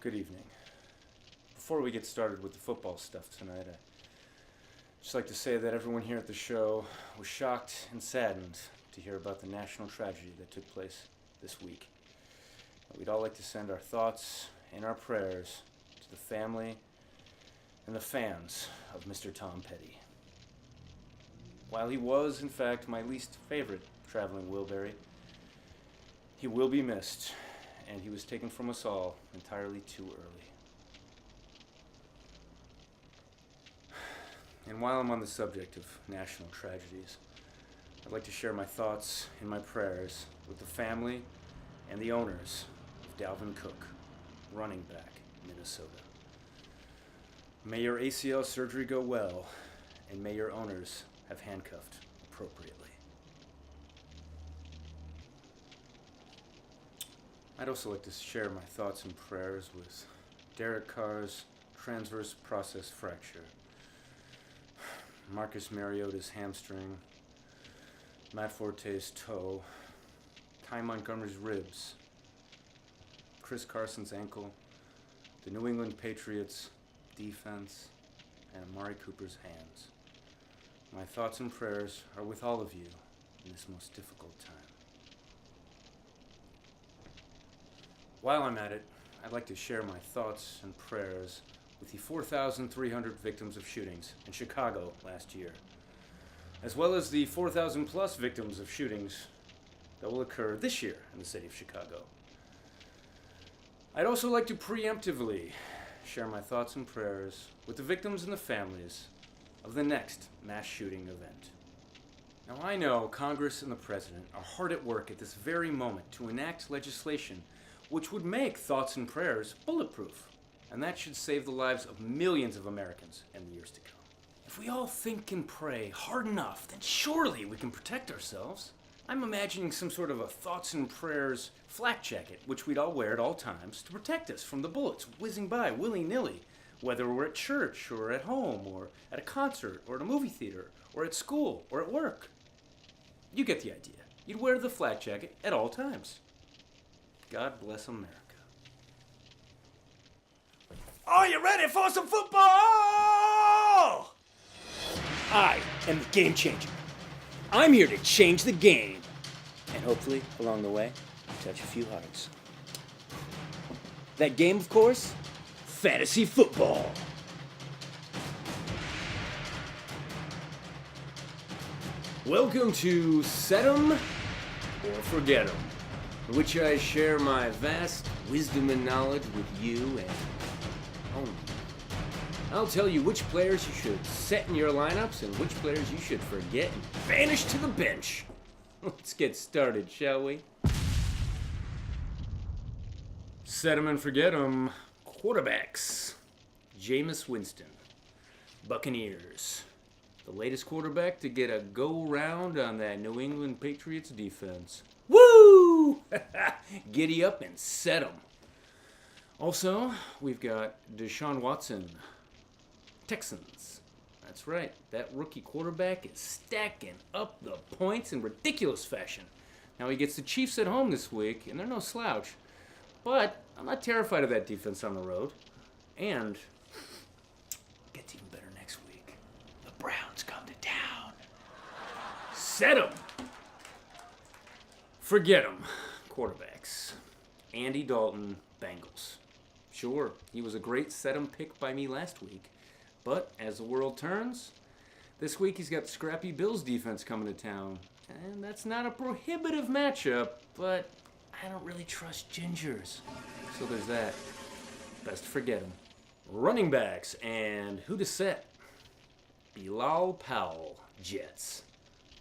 Good evening. Before we get started with the football stuff tonight, I'd just like to say that everyone here at the show was shocked and saddened to hear about the national tragedy that took place this week. We'd all like to send our thoughts and our prayers to the family and the fans of Mr. Tom Petty. While he was, in fact, my least favorite traveling Wilbury, he will be missed, and he was taken from us all entirely too early. And while I'm on the subject of national tragedies, I'd like to share my thoughts and my prayers with the family and the owners of Dalvin Cook, running back, Minnesota. May your ACL surgery go well, and may your owners have handcuffed appropriately. I'd also like to share my thoughts and prayers with Derek Carr's transverse process fracture, Marcus Mariota's hamstring, Matt Forte's toe, Ty Montgomery's ribs, Chris Carson's ankle, the New England Patriots' defense, and Amari Cooper's hands. My thoughts and prayers are with all of you in this most difficult time. While I'm at it, I'd like to share my thoughts and prayers with the 4,300 victims of shootings in Chicago last year, as well as the 4,000 plus victims of shootings that will occur this year in the city of Chicago. I'd also like to preemptively share my thoughts and prayers with the victims and the families of the next mass shooting event. Now, I know Congress and the President are hard at work at this very moment to enact legislation which would make thoughts and prayers bulletproof, and that should save the lives of millions of Americans in the years to come. If we all think and pray hard enough, then surely we can protect ourselves. I'm imagining some sort of a thoughts and prayers flak jacket, which we'd all wear at all times to protect us from the bullets whizzing by willy-nilly, whether we're at church or at home or at a concert or at a movie theater or at school or at work. You get the idea. You'd wear the flak jacket at all times. God bless America. Are you ready for some football? I am the game changer. I'm here to change the game. And hopefully, along the way, touch a few hearts. That game, of course, fantasy football. Welcome to Set 'em or Forget 'em, in which I share my vast wisdom and knowledge with you and only. I'll tell you which players you should set in your lineups and which players you should forget and banish to the bench. Let's get started, shall we? Set 'em and forget 'em. Quarterbacks. Jameis Winston. Buccaneers. The latest quarterback to get a go-round on that New England Patriots defense. Woo! Giddy up and set 'em. Also, we've got Deshaun Watson. Texans. That's right, that rookie quarterback is stacking up the points in ridiculous fashion. Now he gets the Chiefs at home this week, and they're no slouch. But I'm not terrified of that defense on the road. And it gets even better next week. The Browns come to town. Set 'em. Forget 'em. Quarterbacks. Andy Dalton, Bengals. Sure, he was a great set-em pick by me last week. But as the world turns, this week he's got the scrappy Bills defense coming to town. And that's not a prohibitive matchup, but I don't really trust Gingers. So there's that. Best to forget him. Running backs, and who to set? Bilal Powell, Jets.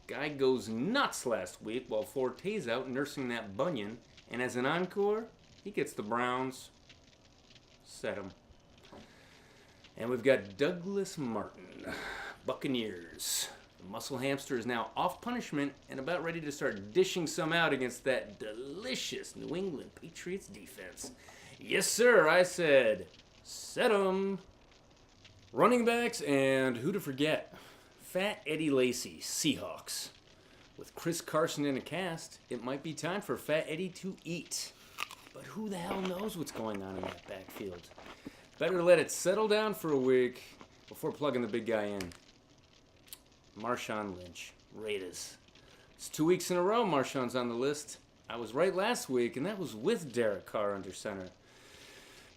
Guy goes nuts last week while Forte's out nursing that bunion, and as an encore, he gets the Browns. Set him. And we've got Douglas Martin, Buccaneers. The muscle hamster is now off punishment and about ready to start dishing some out against that delicious New England Patriots defense. Yes, sir, I said, set 'em. Running backs, and who to forget? Fat Eddie Lacy, Seahawks. With Chris Carson in a cast, it might be time for Fat Eddie to eat. but who the hell knows what's going on in that backfield? Better let it settle down for a week before plugging the big guy in. Marshawn Lynch, Raiders. It's 2 weeks in a row Marshawn's on the list. I was right last week, and that was with Derek Carr under center.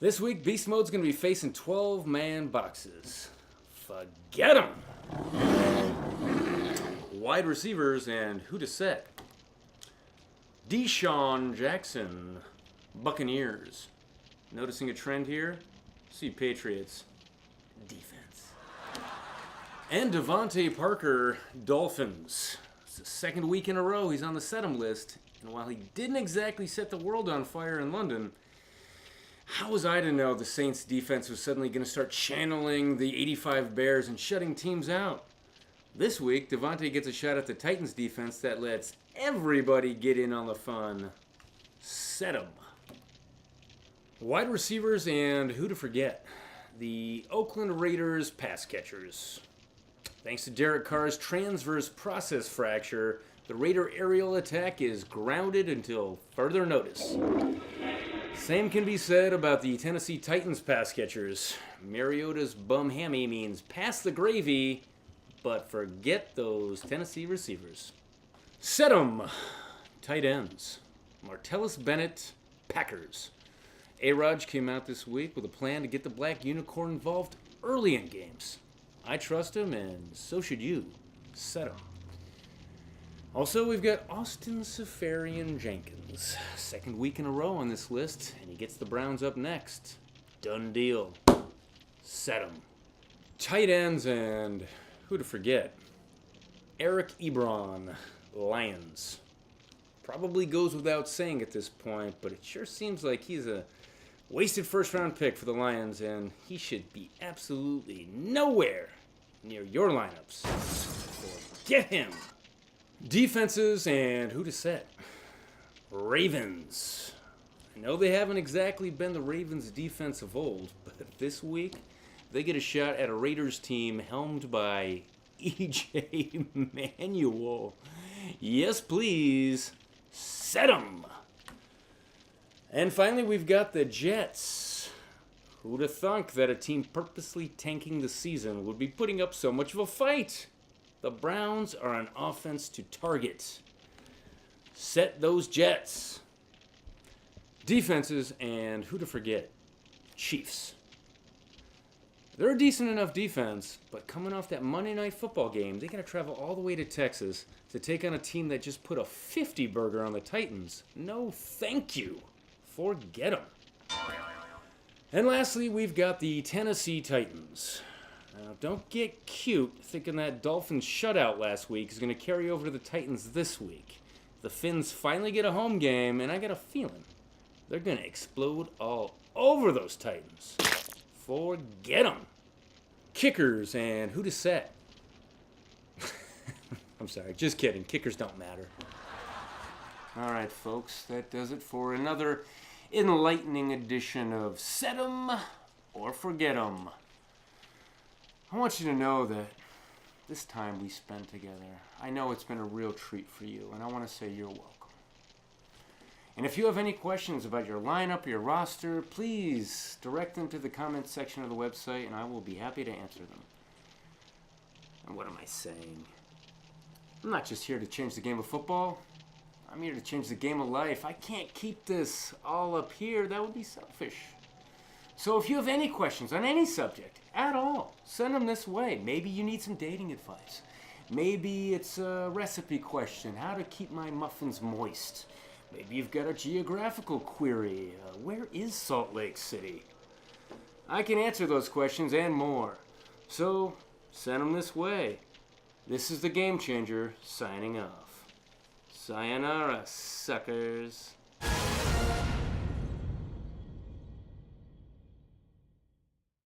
This week, Beast Mode's going to be facing 12-man boxes. Forget them! Wide receivers and who to set. Deshaun Jackson, Buccaneers. Noticing a trend here? See Patriots. Defense. And Devontae Parker, Dolphins. It's the second week in a row he's on the set 'em list. And while he didn't exactly set the world on fire in London, how was I to know the Saints defense was suddenly going to start channeling the 85 Bears and shutting teams out? This week, Devontae gets a shot at the Titans defense that lets everybody get in on the fun. Set 'em. Wide receivers and who to forget. The Oakland Raiders pass catchers. Thanks to Derek Carr's transverse process fracture, the Raider aerial attack is grounded until further notice. Same can be said about the Tennessee Titans pass catchers. Mariota's bum hammy means pass the gravy, but forget those Tennessee receivers. Set 'em. Tight ends. Martellus Bennett, Packers. A-Raj came out this week with a plan to get the Black Unicorn involved early in games. I trust him, and so should you. Set 'em. Also, we've got Austin Seferian-Jenkins. Second week in a row on this list, and he gets the Browns up next. Done deal. Set 'em. Tight ends and who to forget. Eric Ebron, Lions. Probably goes without saying at this point, but it sure seems like he's a wasted first-round pick for the Lions, and he should be absolutely nowhere near your lineups. Forget him. Defenses and who to set. Ravens. I know they haven't exactly been the Ravens' defense of old, but this week they get a shot at a Raiders team helmed by E.J. Manuel. Yes, please. Set 'em. And finally, we've got the Jets. Who'd have thunk that a team purposely tanking the season would be putting up so much of a fight? The Browns are an offense to target. Set those Jets. Defenses and who to forget. Chiefs. They're a decent enough defense, but coming off that Monday Night Football game, they got to travel all the way to Texas to take on a team that just put a 50 burger on the Titans. No thank you. Forget them. And lastly, we've got the Tennessee Titans. Now, don't get cute thinking that Dolphins shutout last week is going to carry over to the Titans this week. The Finns finally get a home game, and I got a feeling they're going to explode all over those Titans. Forget them. Kickers and who to set. I'm sorry, just kidding. Kickers don't matter. All right, folks, that does it for another enlightening edition of Set 'em or Forget 'em. I want you to know that this time we spent together, I know it's been a real treat for you, and I want to say you're welcome. And if you have any questions about your lineup or your roster, please direct them to the comments section of the website, and I will be happy to answer them. And what am I saying? I'm not just here to change the game of football. I'm here to change the game of life. I can't keep this all up here. That would be selfish. So if you have any questions on any subject at all, send them this way. Maybe you need some dating advice. Maybe it's a recipe question, how to keep my muffins moist. Maybe you've got a geographical query. Where is Salt Lake City? I can answer those questions and more. So send them this way. This is the Game Changer signing off. Sayonara, suckers.